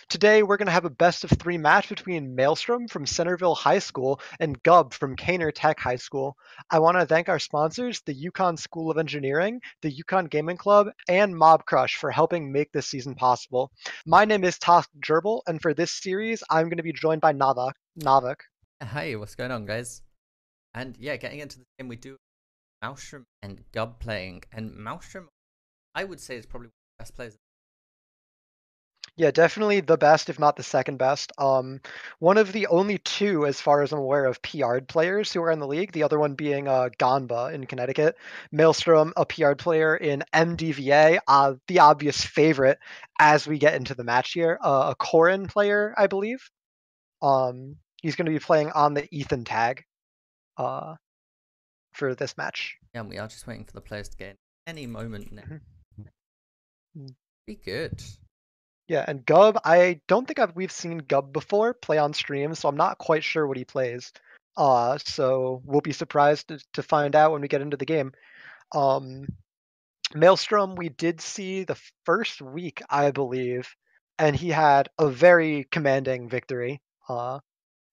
Today we're going to have a best of three match between Maelstrom from Centerville High School and Gub from Kaner Tech High School. I want to thank our sponsors, the Yukon School of Engineering, the Yukon Gaming Club, and Mob Crush for helping make this season possible. My name is Tosk Gerbil, and for this series, I'm going to be joined by Navak. Hey, what's going on, guys? And yeah, getting into the game, we do Maelstrom and Gub playing. And Maelstrom, I would say, is probably one of the best players. Yeah, definitely the best, if not the second best. One of the only two, as far as I'm aware, of PR'd players who are in the league. The other one being Ganba in Connecticut. Maelstrom, a PR'd player in MDVA, the obvious favorite as we get into the match here. A Corin player, I believe. He's going to be playing on the Ethan tag uh, for this match. Yeah, and we are just waiting for the players to get in any moment now. Mhm. Be good. Yeah, and Gub, I don't think we've seen Gub before play on stream, so I'm not quite sure what he plays. So we'll be surprised to find out when we get into the game. Um, Maelstrom, we did see the first week, I believe, and he had a very commanding victory,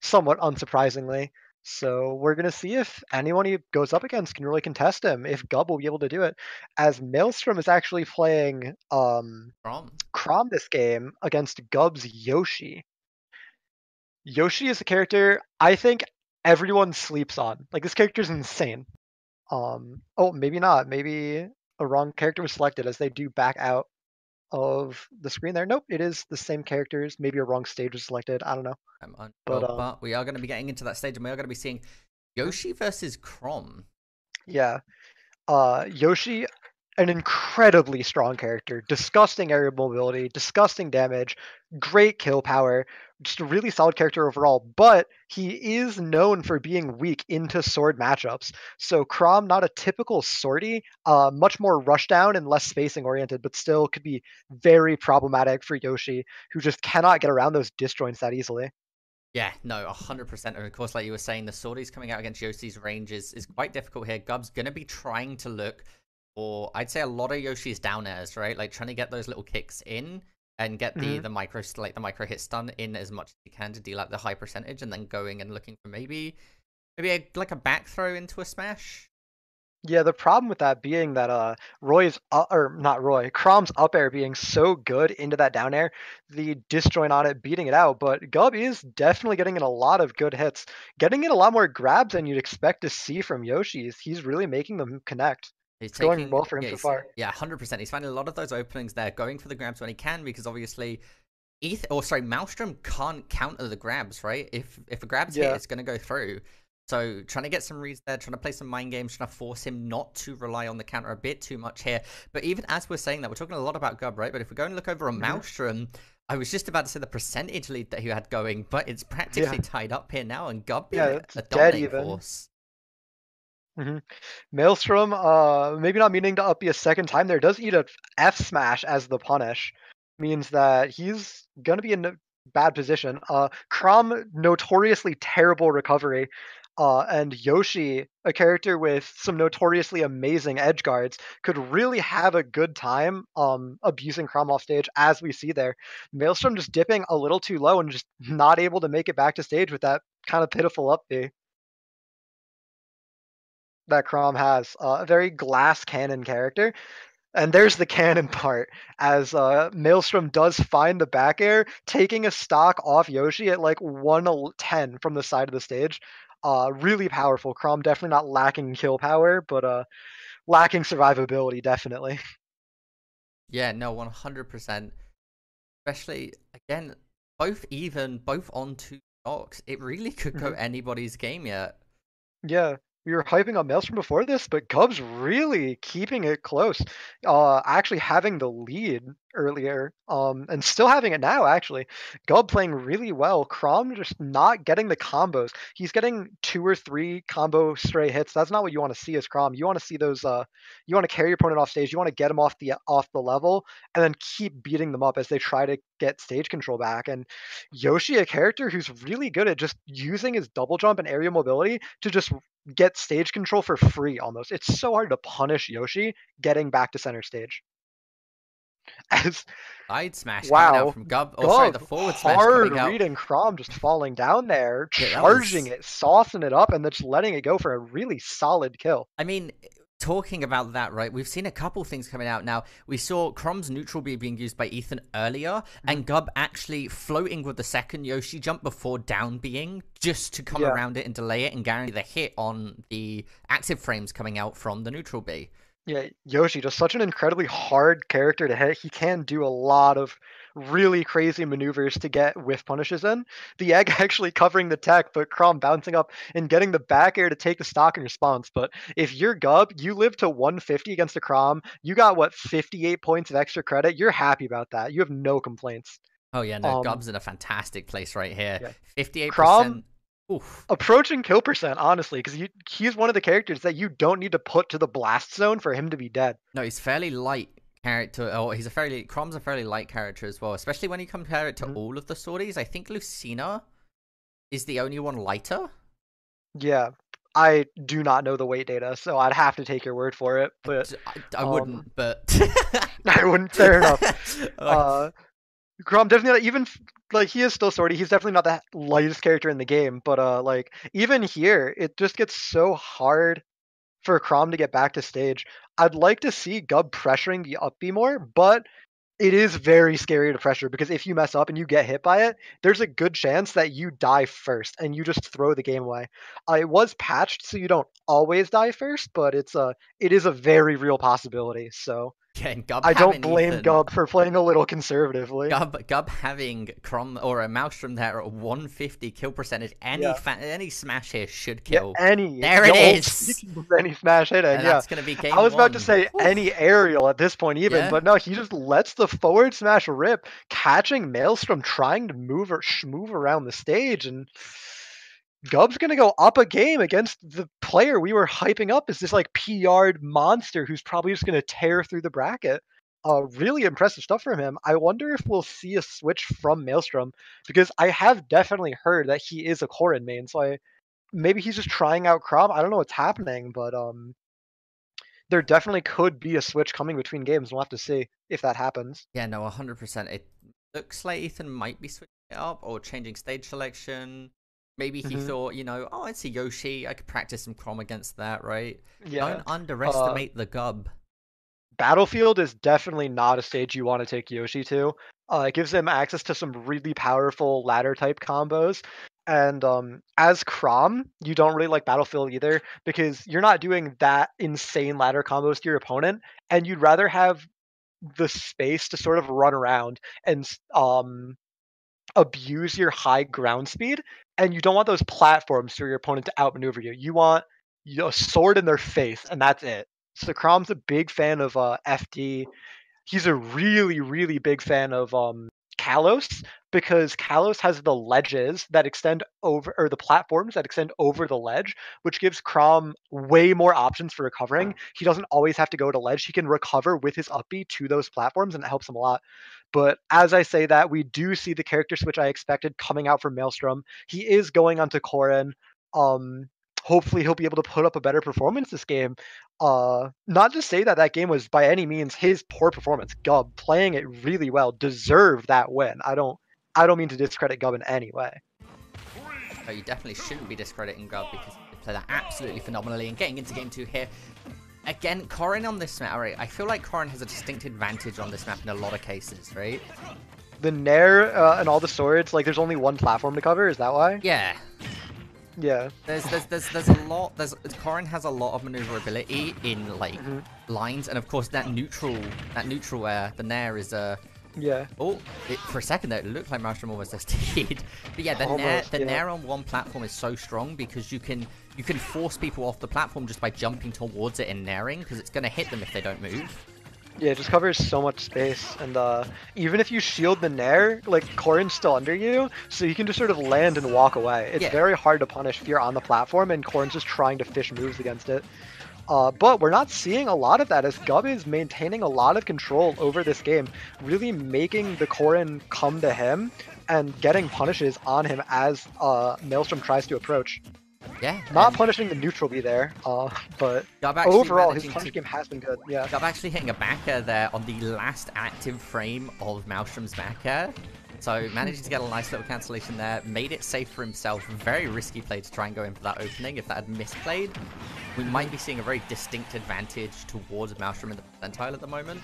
somewhat unsurprisingly. So we're gonna see if anyone he goes up against can really contest him, if Gub will be able to do it. As Maelstrom is actually playing From Crom this game against Gub's Yoshi. Yoshi is a character I think everyone sleeps on. Like this character is insane. Oh, maybe not. Maybe a wrong character was selected as they do back out of the screen there. Nope, it is the same characters. Maybe a wrong stage was selected. I don't know. I'm But unsure, but we are going to be getting into that stage, and we are going to be seeing Yoshi versus Crom. yeah. Yoshi, an incredibly strong character, disgusting aerial mobility, disgusting damage, great kill power, just a really solid character overall. But he is known for being weak into sword matchups. So Crom, not a typical swordy, much more rushdown and less spacing oriented, but still could be very problematic for Yoshi, who just cannot get around those disjoints that easily. Yeah, no, 100%. And of course, like you were saying, the swordies coming out against Yoshi's range is quite difficult here. Gub's going to be trying to look for, I'd say, a lot of Yoshi's down airs, right? Like trying to get those little kicks in and get the Mhm. the micro like the micro hit stun in as much as you can to deal out the high percentage, and then going and looking for maybe like a back throw into a smash. Yeah, the problem with that being that Roy's or not Roy, Crom's up air being so good into that down air, the disjoint on it beating it out. But Gub is definitely getting in a lot of good hits, getting in a lot more grabs than you'd expect to see from Yoshi's. He's really making them connect. He's It's going taking well for him yeah, so far. 100%. He's finding a lot of those openings there, going for the grabs when he can, because obviously Maelstrom can't counter the grabs, right? If a grab's hit, Yeah. it's going to go through. So trying to get some reads there, trying to play some mind games, trying to force him not to rely on the counter a bit too much here. But even as we're saying that, we're talking a lot about Gub, right? But if we go and look over on Hmm. Maelstrom, I was just about to say the percentage lead that he had going, but it's Yeah. practically tied up here now, and Gub being Yeah, it's a dead dominating even. force. Hmm. Maelstrom, maybe not meaning to up be a second time there, does eat a F smash as the punish. Means that he's gonna be in a bad position. Crom, notoriously terrible recovery. And Yoshi, a character with some notoriously amazing edge guards, could really have a good time abusing Crom off stage, as we see there. Maelstrom just dipping a little too low and just not able to make it back to stage with that kind of pitiful up B that Crom has. A very glass cannon character. And there's the cannon part, as Maelstrom does find the back air, taking a stock off Yoshi at like 110 from the side of the stage. Really powerful. Crom definitely not lacking kill power, but lacking survivability, definitely. Yeah, no, 100%. Especially, again, both on two stocks. It really could go Mhm. anybody's game yet. Yeah, we were hyping up Maelstrom before this, but Gub's really keeping it close. Actually having the lead earlier, and still having it now. Actually, Gub playing really well. Crom just not getting the combos. He's getting two or three combo stray hits. That's not what you want to see as Crom. You want to see those. You want to carry your opponent off stage. You want to get them off the level, and then keep beating them up as they try to get stage control back. And Yoshi, a character who's really good at just using his double jump and aerial mobility to just get stage control for free almost. It's so hard to punish Yoshi getting back to center stage. As Side smash coming out wow, from Gub. Oh, sorry, the Gub forward smash hard coming out. reading Crom just falling down there, Yeah, that charging was. it, saucing it up, and then just letting it go for a really solid kill. I mean, talking about that, right? We've seen a couple things coming out now. We saw Crom's neutral B being used by Ethan earlier, Mhm. and Gub actually floating with the second Yoshi jump before down being, just to come Yeah. around it and delay it and guarantee the hit on the active frames coming out from the neutral B. Yeah, Yoshi, just such an incredibly hard character to hit. He can do a lot of really crazy maneuvers to get whiff punishes in. The egg actually covering the tech, but Crom bouncing up and getting the back air to take the stock in response. But if you're Gub, you live to 150 against a Crom. You got what, 58 points of extra credit. You're happy about that. You have no complaints. Oh yeah, no, Um, Gub's in a fantastic place right here. yeah, Crom 58%. Oof. approaching kill percent honestly, because he's one of the characters that you don't need to put to the blast zone for him to be dead. No, he's fairly light character. Oh, Crom's a fairly light character as well, especially when you compare it to Mhm. all of the sorties. I think Lucina is the only one lighter. Yeah, I do not know the weight data, so I'd have to take your word for it. But I um, wouldn't, but I wouldn't. Fair enough. Like, Grom definitely not, even like he is still sorty. He's definitely not the lightest character in the game. But like even here, it just gets so hard for Crom to get back to stage. I'd like to see Gub pressuring the up B more, but it is very scary to pressure because if you mess up and you get hit by it, there's a good chance that you die first and you just throw the game away. It was patched so you don't always die first, but it is a very real possibility. So again, Gub I don't having blame Ethan. Gub for playing a little conservatively. Gub having Crom or a Maelstrom there at 150 kill percentage. Yeah. Any smash here should Yeah, kill. any There it is. any smash hitting, And yeah. that's gonna be I game was about to one. say Whew. any aerial at this point even, Yeah. but no, he just lets the forward smash rip, catching Maelstrom trying to move around the stage, and Gub's gonna go up a game against the player we were hyping up as this like PR'd monster who's probably just gonna tear through the bracket. Really impressive stuff from him. I wonder if we'll see a switch from Maelstrom because I have definitely heard that he is a Corrin main, so maybe he's just trying out Crom. I don't know what's happening, but there definitely could be a switch coming between games. We'll have to see if that happens. Yeah, no, 100%. It looks like Ethan might be switching it up or changing stage selection. Maybe he Hmm. thought, oh, it's a Yoshi. I could practice some Crom against that, right? Yeah. Don't Uh, underestimate the Gub. Battlefield is definitely not a stage you want to take Yoshi to. It gives him access to some really powerful ladder type combos. And as Crom, you don't really like Battlefield either because you're not doing that insane ladder combos to your opponent, and you'd rather have the space to sort of run around and abuse your high ground speed, and you don't want those platforms for your opponent to outmaneuver you. You want a sword in their face, and that's it. So Crom's a big fan of FD. He's a really, really big fan of Kalos because Kalos has the ledges that extend over, or the platforms that extend over the ledge, which gives Crom way more options for recovering. He doesn't always have to go to ledge. He can recover with his up B to those platforms, and it helps him a lot. But as I say that, we do see the character switch I expected coming out from Maelstrom. He is going onto Corrin. Um, Hopefully he'll be able to put up a better performance this game. Not to say that that game was by any means his poor performance. Gub playing it really well deserved that win. I don't mean to discredit Gub in any way. Oh, you definitely shouldn't be discrediting Gub because he played that absolutely phenomenally. And getting into game 2 here, again, Corrin on this map, right? I feel like Corrin has a distinct advantage on this map in a lot of cases, right? The Nair and all the swords, like there's only one platform to cover. Is that why? Yeah. Yeah. There's a lot. Corrin has a lot of maneuverability in like Mhm. lines, and of course that neutral the Nair is Yeah. Oh, for a second there, it looked like Maelstrom almost ST'd. But yeah, Almost, the yeah. Nair on one platform is so strong because you can force people off the platform just by jumping towards it and nairing because it's going to hit them if they don't move. Yeah, it just covers so much space, and even if you shield the Nair, like Corrin's still under you, so you can just sort of land and walk away. It's Yeah. very hard to punish if you're on the platform, and Corrin's just trying to fish moves against it. But we're not seeing a lot of that as Gub is maintaining a lot of control over this game, really making the Corrin come to him and getting punishes on him as Maelstrom tries to approach. Yeah, Not and punishing the neutral B there, but Gub actually overall his managing to punish game has been good. Yeah. Gub actually hitting a back air there on the last active frame of Maelstrom's back air. So managing to get a nice little cancellation there, made it safe for himself. Very risky play to try and go in for that opening. If that had misplayed, we might be seeing a very distinct advantage towards Maelstrom in the percentile at the moment.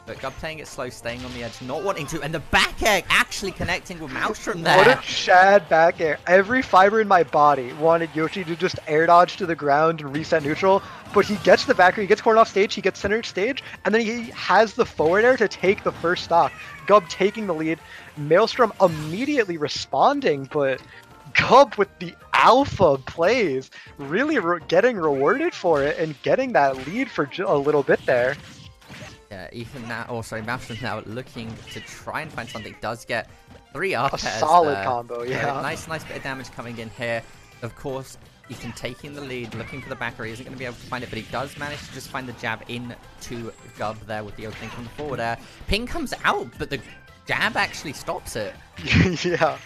But Gub playing it slow, staying on the edge, not wanting to, and the back air actually connecting with Maelstrom there. What a Chad back air. Every fiber in my body wanted Yoshi to just air dodge to the ground and reset neutral, but he gets the back air, he gets cornered off stage, he gets center stage, and then he has the forward air to take the first stock. Gub taking the lead, Maelstrom immediately responding, but Gub with the alpha plays, really getting rewarded for it and getting that lead for a little bit there. Yeah, Ethan now, or sorry, Maelstrom now looking to try and find something. Does get 3 up A airs solid there. combo, yeah. So nice bit of damage coming in here. Of course, Ethan taking the lead, looking for the backer. He isn't going to be able to find it, but he does manage to just find the jab into Gub there with the opening from the forward air. Ping comes out, but the jab actually stops it. Yeah.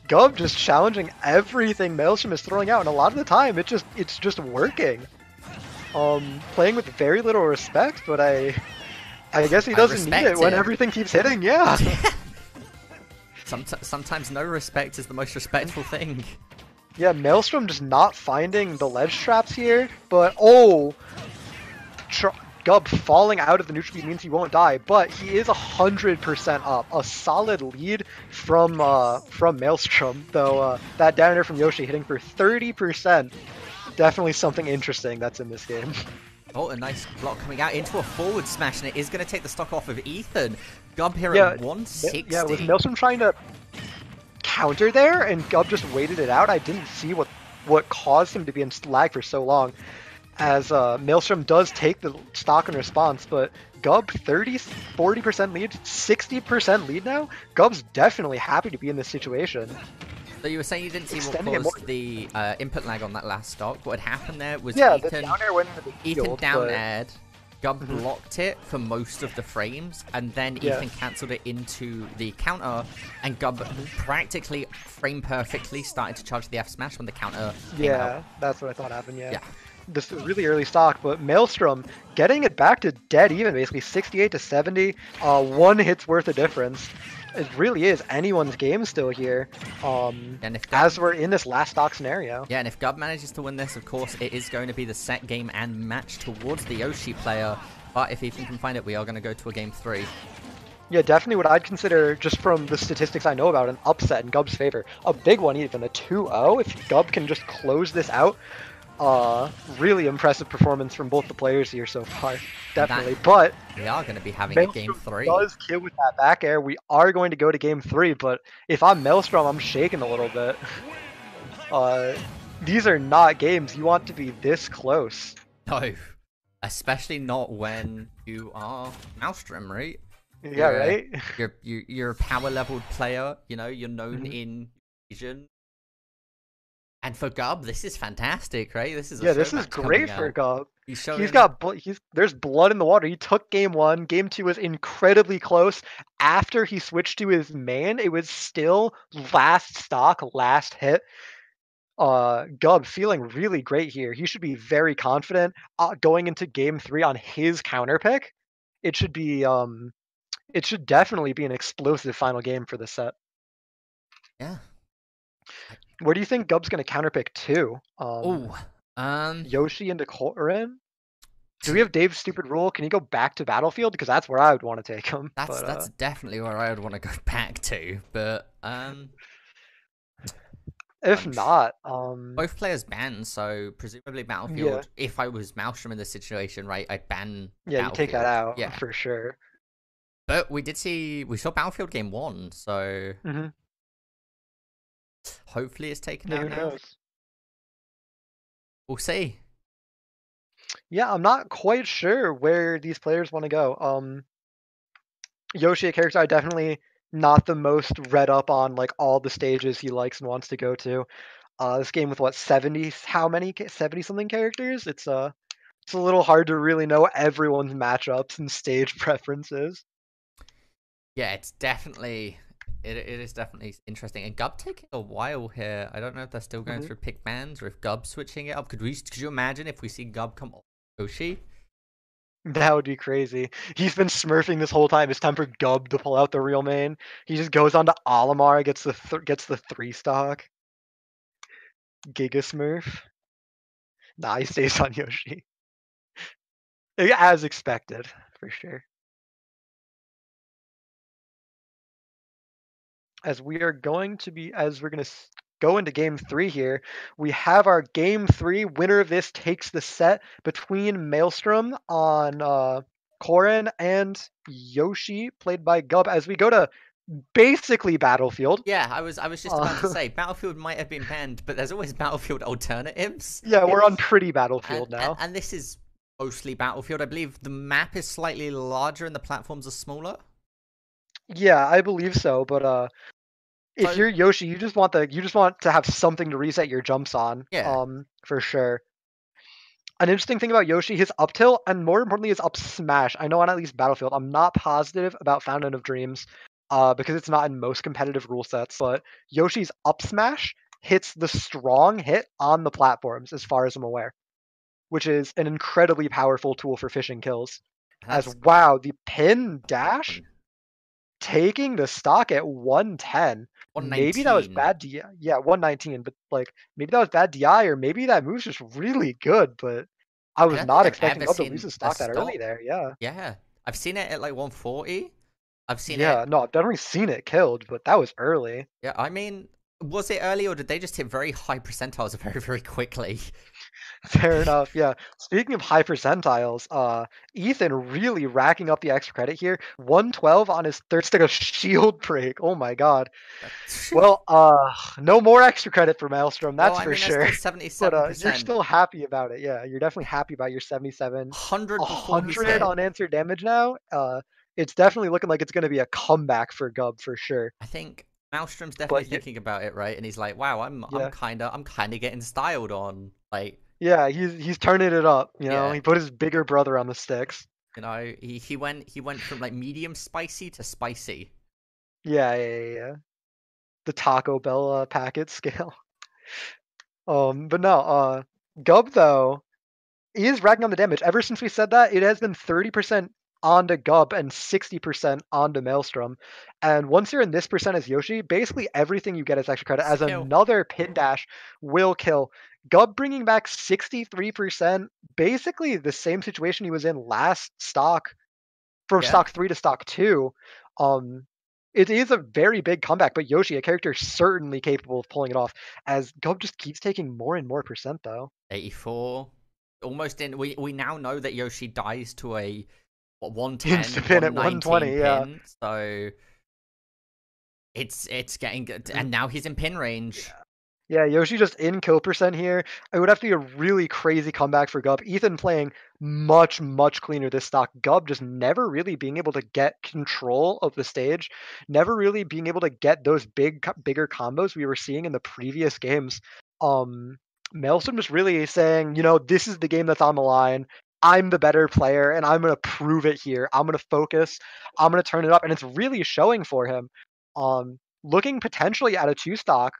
Gub just challenging everything Maelstrom is throwing out, and a lot of the time it's just working. Playing with very little respect, but I guess he doesn't need it when everything keeps hitting, yeah. Sometimes no respect is the most respectful thing. Yeah, Maelstrom just not finding the ledge traps here, but oh, Gub falling out of the neutral beat means he won't die, but he is 100% up. A solid lead from Maelstrom, though that down air from Yoshi hitting for 30%. Definitely something interesting that's in this game. Oh, a nice block coming out into a forward smash, and it is going to take the stock off of Ethan. Gub here at 160. Yeah, was Maelstrom trying to counter there, and Gub just waited it out? I didn't see what caused him to be in lag for so long, as Maelstrom does take the stock in response, but Gub 40% lead, 60% lead now? Gub's definitely happy to be in this situation. So you were saying you didn't see what caused the input lag on that last stock. What had happened there was the Ethan down air went into the field, down aired, Gub blocked it for most of the frames, and then Ethan cancelled it into the counter, and Gub practically frame perfectly started to charge the F smash when the counter came out. That's what I thought happened, yeah. This is really early stock, but Maelstrom getting it back to dead even, basically 68 to 70, 1 hit's worth of difference. It really is anyone's game still here, and if as we're in this last stock scenario. Yeah, and if Gub manages to win this, of course, it is going to be the set game and match towards the Yoshi player. But if Ethan can find it, we are going to go to a game 3. Yeah, definitely what I'd consider, just from the statistics I know about, an upset in Gub's favor. A big one even, a 2-0. If Gub can just close this out, really impressive performance from both the players here so far, definitely. But we are going to be having a game 3. Does kill with that back air. We are going to go to game 3, but if I'm Maelstrom, I'm shaking a little bit. These are not games you want to be this close. No, especially not when you are Maelstrom, right? Yeah, right. You're a power leveled player. You know, you're known in vision. And for Gub, this is fantastic, right? This is this is great for Gub. He's got there's blood in the water. He took game 1. Game 2 was incredibly close. After he switched to his main, it was still last stock, last hit. Gub feeling really great here. He should be very confident going into game 3 on his counter pick. It should be it should definitely be an explosive final game for the set. Yeah. Where do you think Gub's going to counterpick to? Yoshi into Corin? Do we have Dave's stupid rule? Can he go back to Battlefield? Because that's where I would want to take him. That's definitely where I would want to go back to. But if not, both players ban, so presumably Battlefield. If I was Maelstrom in this situation, right, I'd ban. Yeah, you take that out for sure. But we saw Battlefield game 1, so. Hopefully it's taken out now. We'll see. Yeah, I'm not quite sure where these players want to go. Yoshi, a character I definitely not the most read up on, like all the stages he likes and wants to go to. This game with what 70 something characters? It's a little hard to really know everyone's matchups and stage preferences. Yeah, it's definitely It is definitely interesting. And Gub taking a while here. I don't know if they're still going Mhm. through pick bans or if Gub's switching it up. Could you imagine if we see Gub come off Yoshi? That would be crazy. He's been smurfing this whole time. It's time for Gub to pull out the real main. He just goes on to Olimar, gets the 3 stock. Giga Smurf. Nah, he stays on Yoshi. As expected, for sure. As we're going to go into game 3 here, we have our game 3 winner of this takes the set between Maelstrom on Korin and Yoshi, played by Gub, as we go to basically Battlefield. Yeah, I was just about to Uh, say Battlefield might have been banned, but there's always Battlefield alternatives. yeah, we're on pretty And, Battlefield and now. and this is mostly Battlefield. I believe the map is slightly larger and the platforms are smaller. Yeah, I believe so, but if So you're Yoshi, you just want to have something to reset your jumps on, yeah, for sure. An interesting thing about Yoshi, his up tilt, and more importantly, his up smash. I know on at least Battlefield, I'm not positive about Fountain of Dreams, because it's not in most competitive rule sets. But Yoshi's up smash hits the strong hit on the platforms, as far as I'm aware, which is an incredibly powerful tool for fishing kills. As that's wow, the pin dash one taking the stock at 110. Maybe that was 119. bad DI. Yeah, 119, but like maybe that was bad DI, or maybe that move's just really good, but I I was don't think not I've expecting ever Gub to lose seen his a stock that early stop. there. Yeah. Yeah, I've seen it at like 140. I've seen it. Yeah, no, I've definitely seen it killed, but that was early. Yeah, I mean, was it early or did they just hit very high percentiles very, very quickly? Fair enough. Yeah. Speaking of high percentiles, Ethan really racking up the extra credit here. 112 on his third stick of shield break. Oh my god. Well, no more extra credit for Maelstrom, Well, that's I for mean, that's sure. still But you're 77%. still happy about it. Yeah, you're definitely happy about your 77. 100 before he's 100 hit. unanswered damage now. It's definitely looking like it's going to be a comeback for Gub for sure. I think Maelstrom's definitely But thinking about it, right? And he's like, "Wow, yeah, I'm kinda getting styled on." Like, yeah, he's turning it up. You know, yeah, he put his bigger brother on the sticks. he went from like medium spicy to spicy. Yeah, yeah, yeah, yeah. The Taco Bell packet scale. But no, Gub though, he is racking on the damage. Ever since we said that, it has been 30% onto Gub and 60% onto Maelstrom. And once you're in this percent as Yoshi, basically everything you get as extra credit It's a as kill. another pin dash will kill. Gub bringing back 63%, basically the same situation he was in last stock, from Yeah, stock 3 to stock 2. Um, it is a very big comeback, but Yoshi, a character certainly capable of pulling it off, as Gub just keeps taking more and more percent though. 84. Almost in. We now know that Yoshi dies to a what Insta 110, pin at 119 120, yeah. pin. So it's getting good. Mhm. And now he's in pin range. Yeah, Yoshi just in kill percent here. It would have to be a really crazy comeback for Gub. Ethan playing much, much cleaner this stock. Gub just never really being able to get control of the stage, never really being able to get those bigger combos we were seeing in the previous games. Um, Maelstrom just really saying, this is the game that's on the line. I'm the better player, and I'm gonna prove it here. I'm gonna focus. I'm gonna turn it up, and it's really showing for him. Looking potentially at a 2 stock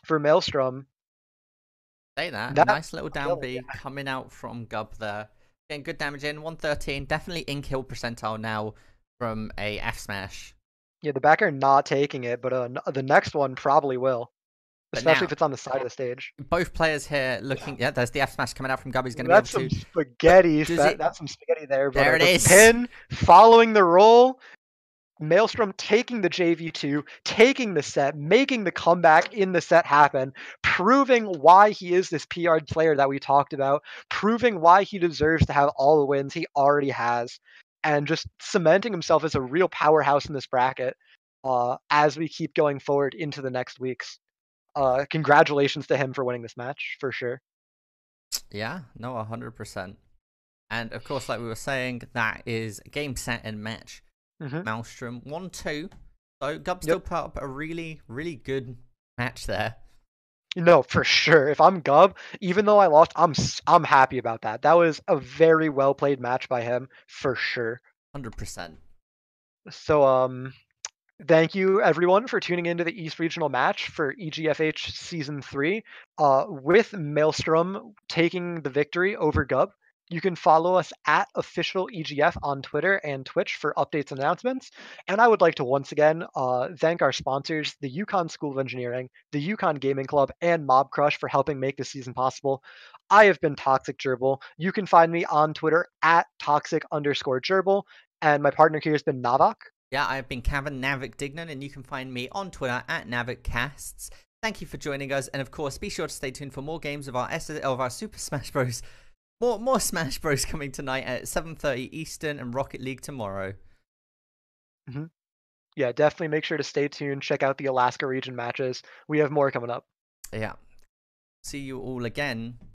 for Maelstrom. Say that. That Nice little down kill, B coming out from Gub there. Getting good damage in. 113. Definitely in kill percentile now from a F smash. yeah, the backer not taking it, but the next one probably will, But especially now, if it's on the side of the stage. both players here looking. Yeah, there's the F smash coming out from Gub. He's going to be able That's some to. But spaghetti. does it. That's some spaghetti there, but There it the is. pin following the roll. Maelstrom taking the JV2, taking the set, making the comeback in the set happen, proving why he is this PR player that we talked about, proving why he deserves to have all the wins he already has, and just cementing himself as a real powerhouse in this bracket as we keep going forward into the next weeks. Congratulations to him for winning this match, for sure. Yeah, no, 100%. And of course, like we were saying, that is game, set, and match. Hmm. Maelstrom 1-2. So Gub still Yep. put up a really, really good match there. No, for sure. If I'm Gub, even though I lost, I'm happy about that. That was a very well played match by him, for sure. 100%. So Thank you, everyone, for tuning into the East Regional match for EGFH Season 3 with Maelstrom taking the victory over Gub. You can follow us at official EGF on Twitter and Twitch for updates and announcements. And I would like to once again thank our sponsors, the Yukon School of Engineering, the Yukon Gaming Club, and Mob Crush for helping make this season possible. I have been Toxic Gerbil. You can find me on Twitter at toxic_gerbil. And my partner here has been Navak. Yeah, I've been Kevin Navik Dignan, and you can find me on Twitter at NavikCasts. Thank you for joining us, and of course, be sure to stay tuned for more games of our Super Smash Bros. More Smash Bros coming tonight at 7:30 Eastern, and Rocket League tomorrow. Mm-hmm. Yeah, definitely make sure to stay tuned. Check out the Alaska region matches. We have more coming up. Yeah. See you all again